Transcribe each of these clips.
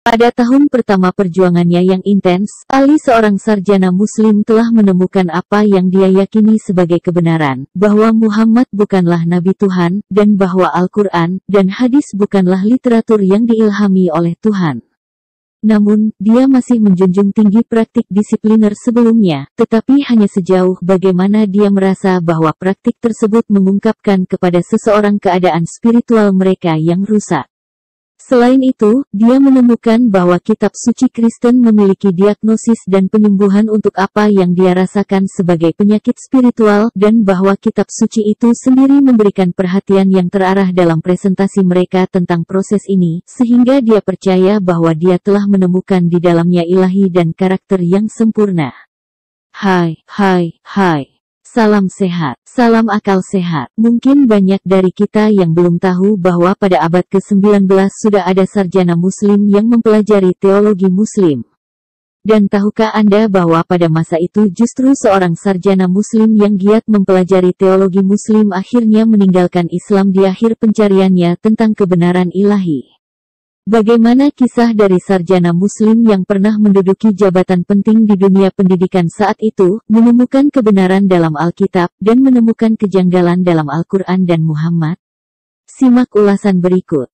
Pada tahun pertama perjuangannya yang intens, Ali seorang sarjana muslim telah menemukan apa yang dia yakini sebagai kebenaran, bahwa Muhammad bukanlah Nabi Tuhan, dan bahwa Al-Quran dan hadis bukanlah literatur yang diilhami oleh Tuhan. Namun, dia masih menjunjung tinggi praktik disipliner sebelumnya, tetapi hanya sejauh bagaimana dia merasa bahwa praktik tersebut mengungkapkan kepada seseorang keadaan spiritual mereka yang rusak. Selain itu, dia menemukan bahwa kitab suci Kristen memiliki diagnosis dan penyembuhan untuk apa yang dia rasakan sebagai penyakit spiritual, dan bahwa kitab suci itu sendiri memberikan perhatian yang terarah dalam presentasi mereka tentang proses ini, sehingga dia percaya bahwa dia telah menemukan di dalamnya ilahi dan karakter yang sempurna. Hai. Salam sehat, salam akal sehat. Mungkin banyak dari kita yang belum tahu bahwa pada abad ke-19 sudah ada sarjana muslim yang mempelajari teologi muslim. Dan tahukah Anda bahwa pada masa itu justru seorang sarjana muslim yang giat mempelajari teologi muslim akhirnya meninggalkan Islam di akhir pencariannya tentang kebenaran ilahi. Bagaimana kisah dari sarjana muslim yang pernah menduduki jabatan penting di dunia pendidikan saat itu, menemukan kebenaran dalam Alkitab, dan menemukan kejanggalan dalam Al-Quran dan Muhammad? Simak ulasan berikut.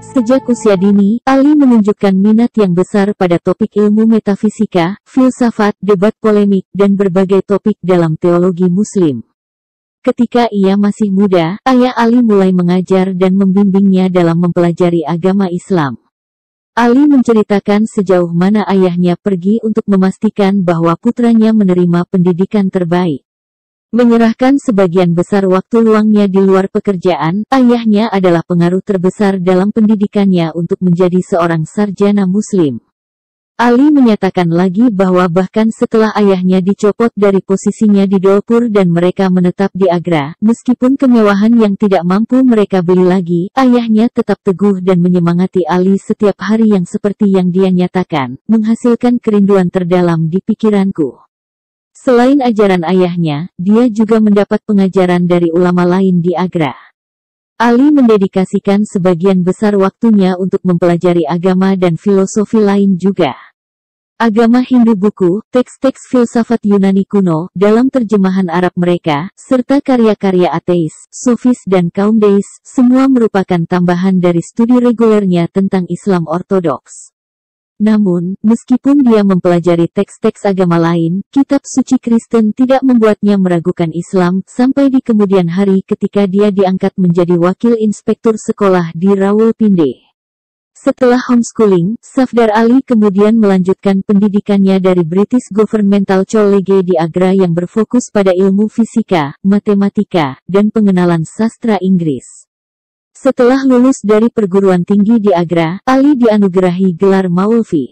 Sejak usia dini, Ali menunjukkan minat yang besar pada topik ilmu metafisika, filsafat, debat polemik, dan berbagai topik dalam teologi muslim. Ketika ia masih muda, ayah Ali mulai mengajar dan membimbingnya dalam mempelajari agama Islam. Ali menceritakan sejauh mana ayahnya pergi untuk memastikan bahwa putranya menerima pendidikan terbaik. Menyerahkan sebagian besar waktu luangnya di luar pekerjaan, ayahnya adalah pengaruh terbesar dalam pendidikannya untuk menjadi seorang sarjana muslim. Ali menyatakan lagi bahwa bahkan setelah ayahnya dicopot dari posisinya di Dolpur dan mereka menetap di Agra, meskipun kemewahan yang tidak mampu mereka beli lagi, ayahnya tetap teguh dan menyemangati Ali setiap hari yang seperti yang dia nyatakan, menghasilkan kerinduan terdalam di pikiranku. Selain ajaran ayahnya, dia juga mendapat pengajaran dari ulama lain di Agra. Ali mendedikasikan sebagian besar waktunya untuk mempelajari agama dan filosofi lain juga. Agama Hindu, buku, teks-teks filsafat Yunani kuno, dalam terjemahan Arab mereka, serta karya-karya ateis, sofis dan kaum deis, semua merupakan tambahan dari studi regulernya tentang Islam Ortodoks. Namun, meskipun dia mempelajari teks-teks agama lain, kitab suci Kristen tidak membuatnya meragukan Islam, sampai di kemudian hari ketika dia diangkat menjadi wakil inspektur sekolah di Rawalpindi. Setelah homeschooling, Safdar Ali kemudian melanjutkan pendidikannya dari British Governmental College di Agra yang berfokus pada ilmu fisika, matematika, dan pengenalan sastra Inggris. Setelah lulus dari perguruan tinggi di Agra, Ali dianugerahi gelar Maulvi.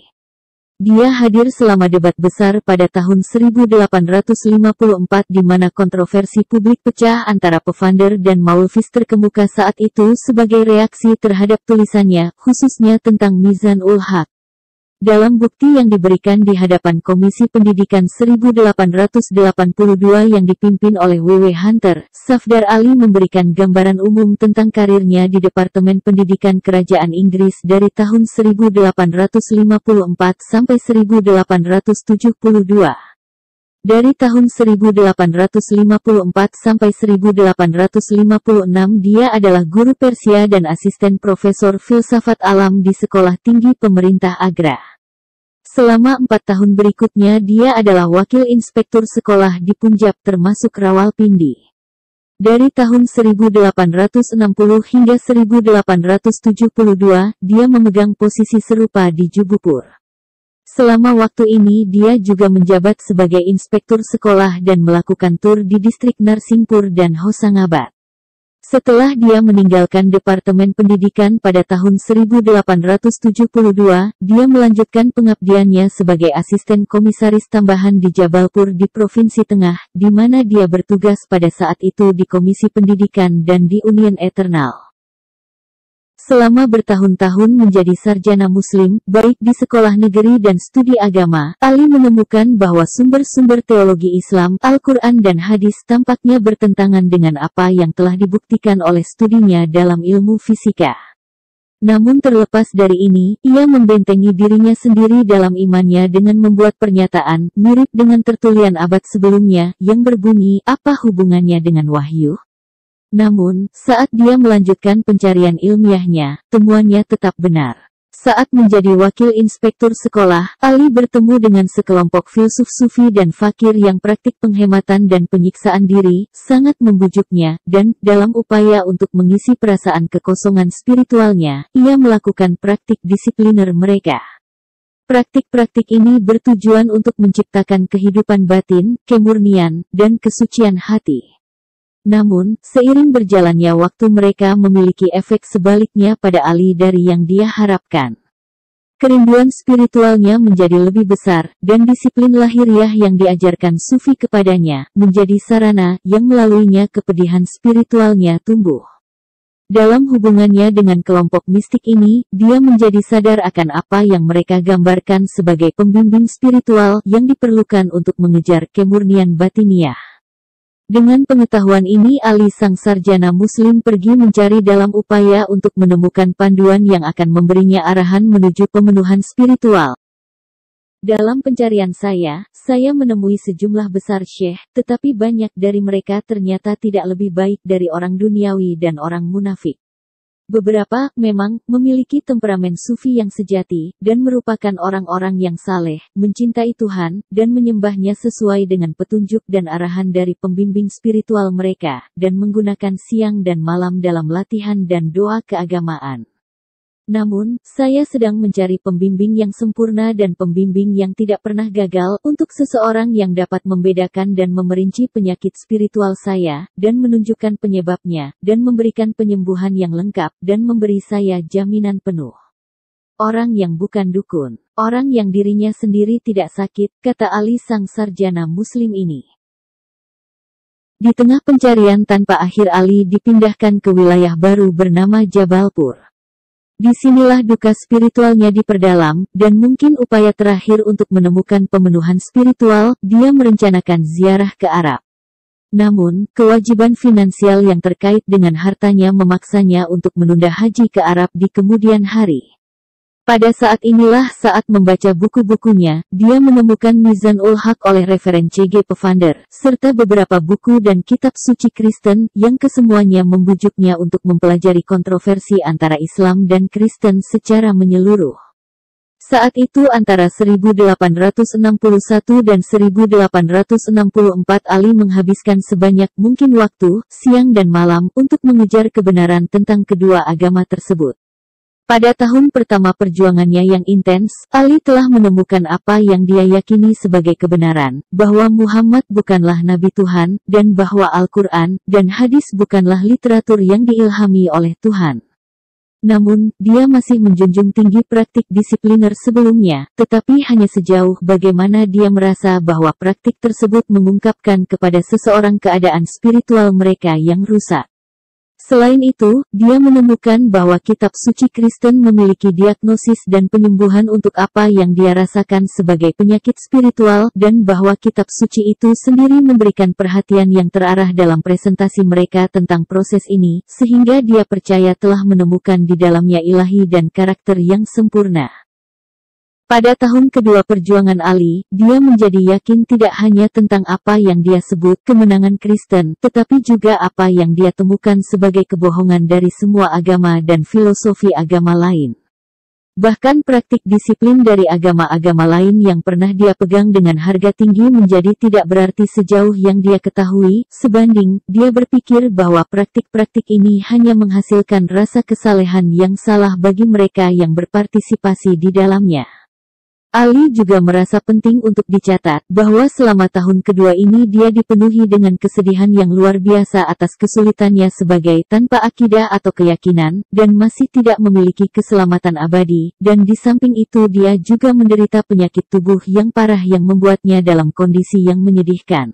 Dia hadir selama debat besar pada tahun 1854 di mana kontroversi publik pecah antara Pfander dan Maulvis terkemuka saat itu sebagai reaksi terhadap tulisannya, khususnya tentang Mizan-ul-Haq. Dalam bukti yang diberikan di hadapan Komisi Pendidikan 1882 yang dipimpin oleh W. W. Hunter, Safdar Ali memberikan gambaran umum tentang karirnya di Departemen Pendidikan Kerajaan Inggris dari tahun 1854 sampai 1872. Dari tahun 1854 sampai 1856 dia adalah guru Persia dan asisten profesor filsafat alam di Sekolah Tinggi Pemerintah Agra. Selama 4 tahun berikutnya dia adalah wakil inspektur sekolah di Punjab termasuk Rawalpindi. Dari tahun 1860 hingga 1872, dia memegang posisi serupa di Jubupur. Selama waktu ini dia juga menjabat sebagai inspektur sekolah dan melakukan tur di distrik Narsingpur dan Hoshangabad. Setelah dia meninggalkan Departemen Pendidikan pada tahun 1872, dia melanjutkan pengabdiannya sebagai asisten komisaris tambahan di Jabalpur di Provinsi Tengah, di mana dia bertugas pada saat itu di Komisi Pendidikan dan di Union Eternal. Selama bertahun-tahun menjadi sarjana Muslim, baik di sekolah negeri dan studi agama, Ali menemukan bahwa sumber-sumber teologi Islam, Al-Quran dan hadis tampaknya bertentangan dengan apa yang telah dibuktikan oleh studinya dalam ilmu fisika. Namun terlepas dari ini, ia membentengi dirinya sendiri dalam imannya dengan membuat pernyataan, mirip dengan tertulian abad sebelumnya, yang berbunyi, apa hubungannya dengan wahyu? Namun, saat dia melanjutkan pencarian ilmiahnya, temuannya tetap benar. Saat menjadi wakil inspektur sekolah, Ali bertemu dengan sekelompok filsuf sufi dan fakir yang praktik penghematan dan penyiksaan diri, sangat membujuknya, dan, dalam upaya untuk mengisi perasaan kekosongan spiritualnya, ia melakukan praktik disipliner mereka. Praktik-praktik ini bertujuan untuk menciptakan kehidupan batin, kemurnian, dan kesucian hati. Namun, seiring berjalannya waktu mereka memiliki efek sebaliknya pada Ali dari yang dia harapkan. Kerinduan spiritualnya menjadi lebih besar, dan disiplin lahiriah yang diajarkan sufi kepadanya, menjadi sarana yang melaluinya kepedihan spiritualnya tumbuh. Dalam hubungannya dengan kelompok mistik ini, dia menjadi sadar akan apa yang mereka gambarkan sebagai pembimbing spiritual yang diperlukan untuk mengejar kemurnian batiniah. Dengan pengetahuan ini Ali sang sarjana Muslim pergi mencari dalam upaya untuk menemukan panduan yang akan memberinya arahan menuju pemenuhan spiritual. Dalam pencarian saya menemui sejumlah besar syekh, tetapi banyak dari mereka ternyata tidak lebih baik dari orang duniawi dan orang munafik. Beberapa, memang, memiliki temperamen sufi yang sejati, dan merupakan orang-orang yang saleh, mencintai Tuhan, dan menyembahnya sesuai dengan petunjuk dan arahan dari pembimbing spiritual mereka, dan menggunakan siang dan malam dalam latihan dan doa keagamaan. Namun, saya sedang mencari pembimbing yang sempurna dan pembimbing yang tidak pernah gagal, untuk seseorang yang dapat membedakan dan memerinci penyakit spiritual saya, dan menunjukkan penyebabnya, dan memberikan penyembuhan yang lengkap, dan memberi saya jaminan penuh. Orang yang bukan dukun, orang yang dirinya sendiri tidak sakit, kata Ali sang sarjana Muslim ini. Di tengah pencarian tanpa akhir Ali dipindahkan ke wilayah baru bernama Jabalpur. Disinilah duka spiritualnya diperdalam, dan mungkin upaya terakhir untuk menemukan pemenuhan spiritual, dia merencanakan ziarah ke Arab. Namun, kewajiban finansial yang terkait dengan hartanya memaksanya untuk menunda haji ke Arab di kemudian hari. Pada saat inilah saat membaca buku-bukunya, dia menemukan Mizanul Haq oleh Referen C.G. Pevander, serta beberapa buku dan kitab suci Kristen, yang kesemuanya membujuknya untuk mempelajari kontroversi antara Islam dan Kristen secara menyeluruh. Saat itu antara 1861 dan 1864 Ali menghabiskan sebanyak mungkin waktu, siang dan malam, untuk mengejar kebenaran tentang kedua agama tersebut. Pada tahun pertama perjuangannya yang intens, Ali telah menemukan apa yang dia yakini sebagai kebenaran, bahwa Muhammad bukanlah Nabi Tuhan, dan bahwa Al-Quran dan hadis bukanlah literatur yang diilhami oleh Tuhan. Namun, dia masih menjunjung tinggi praktik disipliner sebelumnya, tetapi hanya sejauh bagaimana dia merasa bahwa praktik tersebut mengungkapkan kepada seseorang keadaan spiritual mereka yang rusak. Selain itu, dia menemukan bahwa kitab suci Kristen memiliki diagnosis dan penyembuhan untuk apa yang dia rasakan sebagai penyakit spiritual, dan bahwa kitab suci itu sendiri memberikan perhatian yang terarah dalam presentasi mereka tentang proses ini, sehingga dia percaya telah menemukan di dalamnya ilahi dan karakter yang sempurna. Pada tahun kedua perjuangan Ali, dia menjadi yakin tidak hanya tentang apa yang dia sebut kemenangan Kristen, tetapi juga apa yang dia temukan sebagai kebohongan dari semua agama dan filosofi agama lain. Bahkan praktik disiplin dari agama-agama lain yang pernah dia pegang dengan harga tinggi menjadi tidak berarti sejauh yang dia ketahui, sebanding, dia berpikir bahwa praktik-praktik ini hanya menghasilkan rasa kesalehan yang salah bagi mereka yang berpartisipasi di dalamnya. Ali juga merasa penting untuk dicatat bahwa selama tahun kedua ini dia dipenuhi dengan kesedihan yang luar biasa atas kesulitannya sebagai tanpa akidah atau keyakinan, dan masih tidak memiliki keselamatan abadi, dan di samping itu dia juga menderita penyakit tubuh yang parah yang membuatnya dalam kondisi yang menyedihkan.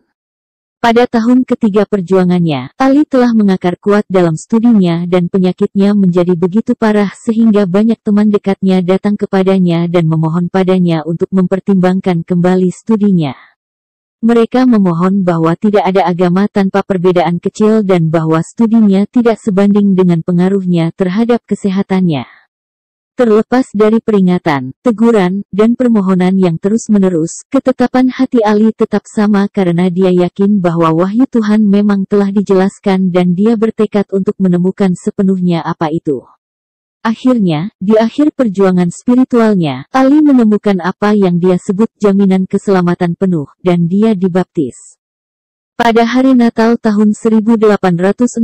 Pada tahun ketiga perjuangannya, Ali telah mengakar kuat dalam studinya dan penyakitnya menjadi begitu parah sehingga banyak teman dekatnya datang kepadanya dan memohon padanya untuk mempertimbangkan kembali studinya. Mereka memohon bahwa tidak ada agama tanpa perbedaan kecil dan bahwa studinya tidak sebanding dengan pengaruhnya terhadap kesehatannya. Terlepas dari peringatan, teguran, dan permohonan yang terus-menerus, ketetapan hati Ali tetap sama karena dia yakin bahwa wahyu Tuhan memang telah dijelaskan dan dia bertekad untuk menemukan sepenuhnya apa itu. Akhirnya, di akhir perjuangan spiritualnya, Ali menemukan apa yang dia sebut jaminan keselamatan penuh, dan dia dibaptis. Pada hari Natal tahun 1864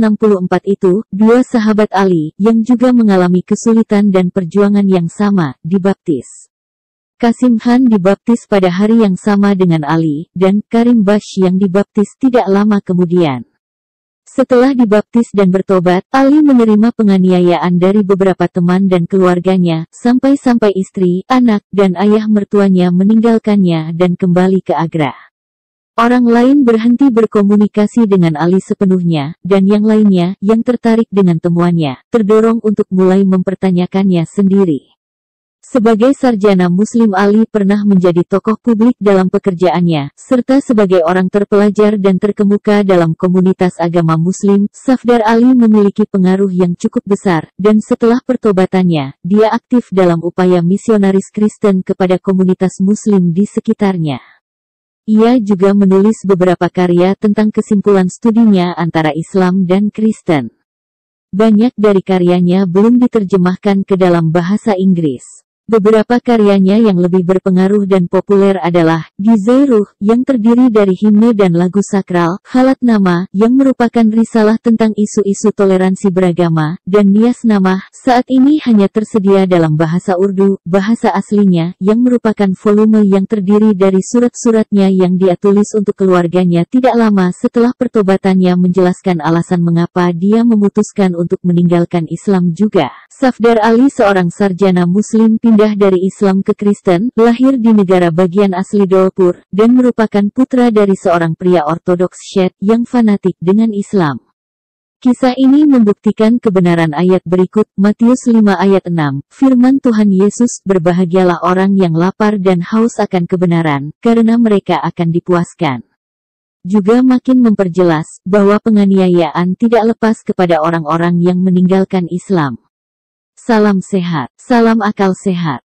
itu, dua sahabat Ali, yang juga mengalami kesulitan dan perjuangan yang sama, dibaptis. Kasim Khan dibaptis pada hari yang sama dengan Ali, dan Karim Bash yang dibaptis tidak lama kemudian. Setelah dibaptis dan bertobat, Ali menerima penganiayaan dari beberapa teman dan keluarganya, sampai-sampai istri, anak, dan ayah mertuanya meninggalkannya dan kembali ke Agra. Orang lain berhenti berkomunikasi dengan Ali sepenuhnya, dan yang lainnya, yang tertarik dengan temuannya, terdorong untuk mulai mempertanyakannya sendiri. Sebagai sarjana Muslim, Ali pernah menjadi tokoh publik dalam pekerjaannya, serta sebagai orang terpelajar dan terkemuka dalam komunitas agama Muslim. Safdar Ali memiliki pengaruh yang cukup besar, dan setelah pertobatannya, dia aktif dalam upaya misionaris Kristen kepada komunitas Muslim di sekitarnya. Ia juga menulis beberapa karya tentang kesimpulan studinya antara Islam dan Kristen. Banyak dari karyanya belum diterjemahkan ke dalam bahasa Inggris. Beberapa karyanya yang lebih berpengaruh dan populer adalah Gizeh Ruh, yang terdiri dari himne dan lagu sakral, Khalat Nama, yang merupakan risalah tentang isu-isu toleransi beragama, dan Nias Namah, saat ini hanya tersedia dalam bahasa Urdu, bahasa aslinya, yang merupakan volume yang terdiri dari surat-suratnya yang dia tulis untuk keluarganya tidak lama setelah pertobatannya, menjelaskan alasan mengapa dia memutuskan untuk meninggalkan Islam juga. Safdar Ali, seorang sarjana Muslim pindah dari Islam ke Kristen, lahir di negara bagian asli Dolpur, dan merupakan putra dari seorang pria Ortodoks Syiah yang fanatik dengan Islam. Kisah ini membuktikan kebenaran ayat berikut, Matius 5 ayat 6, firman Tuhan Yesus, "Berbahagialah orang yang lapar dan haus akan kebenaran, karena mereka akan dipuaskan." Juga makin memperjelas bahwa penganiayaan tidak lepas kepada orang-orang yang meninggalkan Islam. Salam sehat, salam akal sehat.